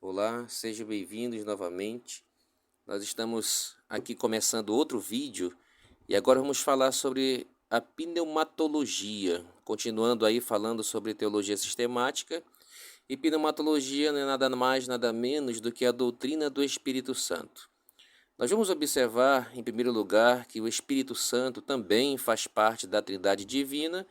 Olá, sejam bem-vindos novamente. Nós estamos aqui começando outro vídeo e agora vamos falar sobre a pneumatologia, continuando aí falando sobre teologia sistemática. E pneumatologia não é nada mais, nada menos do que a doutrina do Espírito Santo. Nós vamos observar, em primeiro lugar, que o Espírito Santo também faz parte da Trindade Divina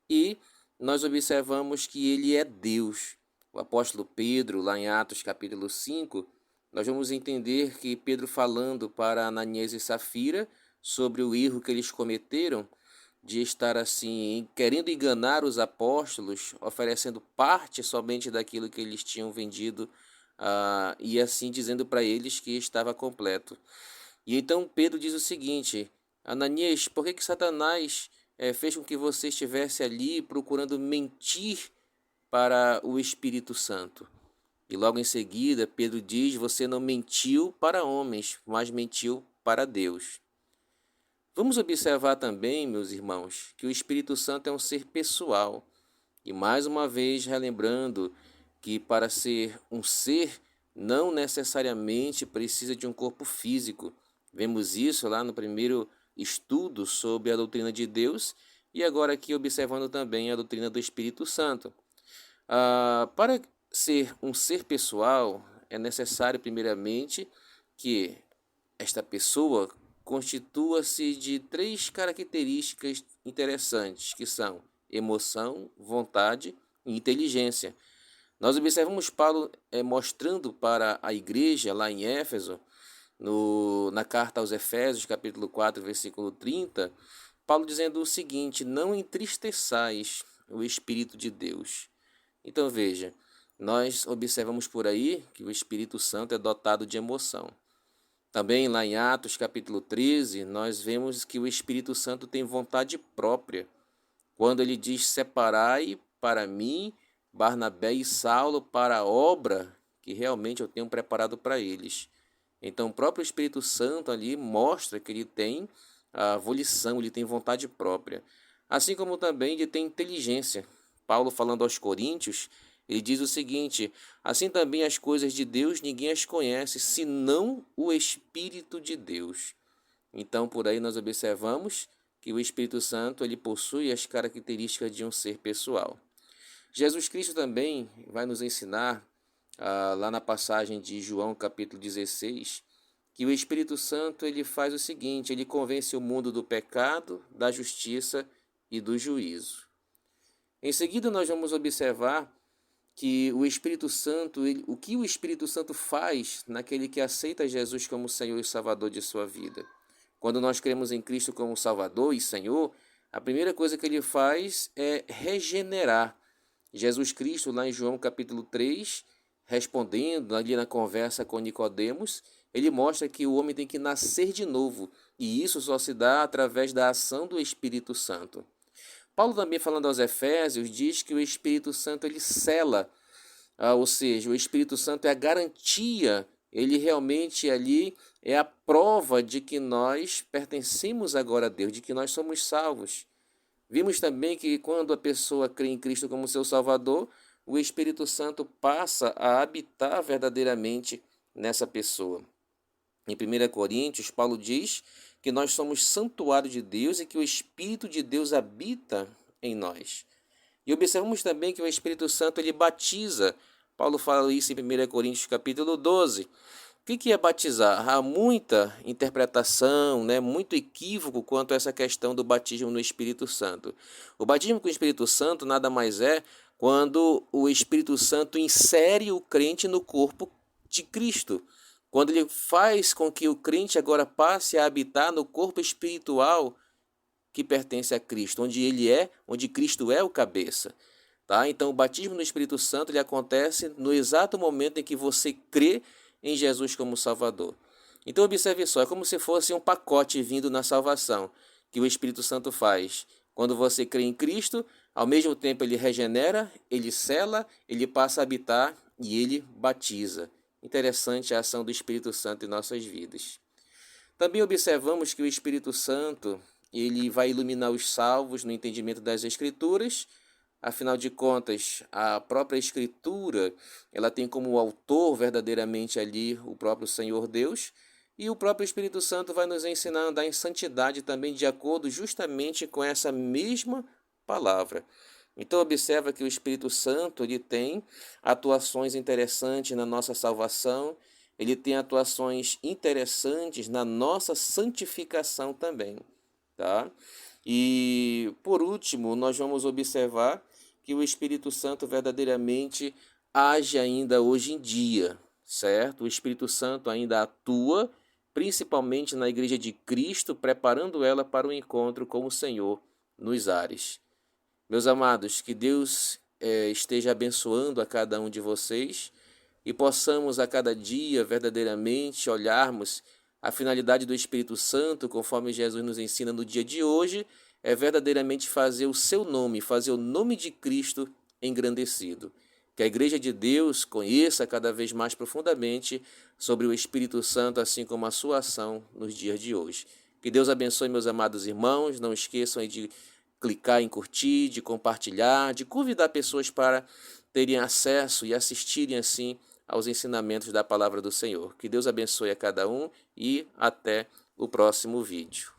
e nós observamos que ele é Deus. O apóstolo Pedro, lá em Atos capítulo 5, nós vamos entender que Pedro falando para Ananias e Safira sobre o erro que eles cometeram de estar assim, querendo enganar os apóstolos, oferecendo parte somente daquilo que eles tinham vendido, e assim dizendo para eles que estava completo. E então Pedro diz o seguinte: Ananias, por que Satanás fez com que você estivesse ali procurando mentir para o Espírito Santo? E logo em seguida, Pedro diz: você não mentiu para homens, mas mentiu para Deus. Vamos observar também, meus irmãos, que o Espírito Santo é um ser pessoal. E mais uma vez, relembrando que para ser um ser, não necessariamente precisa de um corpo físico. Vemos isso lá no primeiro estudo sobre a doutrina de Deus e agora aqui observando também a doutrina do Espírito Santo. Para ser um ser pessoal, é necessário, primeiramente, que esta pessoa constitua-se de três características interessantes, que são emoção, vontade e inteligência. Nós observamos Paulo mostrando para a igreja lá em Éfeso, na carta aos Efésios, capítulo 4, versículo 30, Paulo dizendo o seguinte: não entristeçais o Espírito de Deus. Então veja, nós observamos por aí que o Espírito Santo é dotado de emoção. Também lá em Atos capítulo 13, nós vemos que o Espírito Santo tem vontade própria. Quando ele diz: separai para mim Barnabé e Saulo para a obra que realmente eu tenho preparado para eles. Então o próprio Espírito Santo ali mostra que ele tem a volição, ele tem vontade própria. Assim como também ele tem inteligência. Paulo falando aos Coríntios, ele diz o seguinte: assim também as coisas de Deus ninguém as conhece, senão o Espírito de Deus. Então por aí nós observamos que o Espírito Santo ele possui as características de um ser pessoal. Jesus Cristo também vai nos ensinar, lá na passagem de João capítulo 16, que o Espírito Santo ele faz o seguinte: ele convence o mundo do pecado, da justiça e do juízo. Em seguida nós vamos observar que o Espírito Santo, o que o Espírito Santo faz naquele que aceita Jesus como Senhor e Salvador de sua vida. Quando nós cremos em Cristo como Salvador e Senhor, a primeira coisa que ele faz é regenerar. Jesus Cristo, lá em João capítulo 3, respondendo ali na conversa com Nicodemos, ele mostra que o homem tem que nascer de novo, e isso só se dá através da ação do Espírito Santo. Paulo também falando aos Efésios diz que o Espírito Santo ele sela, ou seja, o Espírito Santo é a garantia, ele realmente ali é a prova de que nós pertencemos agora a Deus, de que nós somos salvos. Vimos também que quando a pessoa crê em Cristo como seu Salvador, o Espírito Santo passa a habitar verdadeiramente nessa pessoa. Em 1 Coríntios, Paulo diz que nós somos santuário de Deus e que o Espírito de Deus habita em nós. E observamos também que o Espírito Santo ele batiza. Paulo fala isso em 1 Coríntios capítulo 12. O que é batizar? Há muita interpretação, muito equívoco quanto a essa questão do batismo no Espírito Santo. O batismo com o Espírito Santo nada mais é quando o Espírito Santo insere o crente no corpo de Cristo. Quando ele faz com que o crente agora passe a habitar no corpo espiritual que pertence a Cristo, onde Cristo é o cabeça. Tá? Então o batismo no Espírito Santo ele acontece no exato momento em que você crê em Jesus como Salvador. Então observe só, é como se fosse um pacote vindo na salvação, que o Espírito Santo faz. Quando você crê em Cristo, ao mesmo tempo ele regenera, ele sela, ele passa a habitar e ele batiza. Interessante a ação do Espírito Santo em nossas vidas. Também observamos que o Espírito Santo ele vai iluminar os salvos no entendimento das Escrituras, Afinal de contas, a própria Escritura, ela tem como autor verdadeiramente ali o próprio Senhor Deus, e o próprio Espírito Santo vai nos ensinar a andar em santidade também de acordo justamente com essa mesma palavra. Então observa que o Espírito Santo ele tem atuações interessantes na nossa salvação, ele tem atuações interessantes na nossa santificação também, tá? E por último, nós vamos observar que o Espírito Santo verdadeiramente age ainda hoje em dia, certo? O Espírito Santo ainda atua, principalmente na Igreja de Cristo, preparando ela para o encontro com o Senhor nos ares. Meus amados, que Deus esteja abençoando a cada um de vocês e possamos a cada dia verdadeiramente olharmos a finalidade do Espírito Santo, conforme Jesus nos ensina no dia de hoje, é verdadeiramente fazer o seu nome, fazer o nome de Cristo engrandecido. Que a Igreja de Deus conheça cada vez mais profundamente sobre o Espírito Santo, assim como a sua ação nos dias de hoje. Que Deus abençoe, meus amados irmãos. Não esqueçam de clicar em curtir, de compartilhar, de convidar pessoas para terem acesso e assistirem assim aos ensinamentos da palavra do Senhor. Que Deus abençoe a cada um e até o próximo vídeo.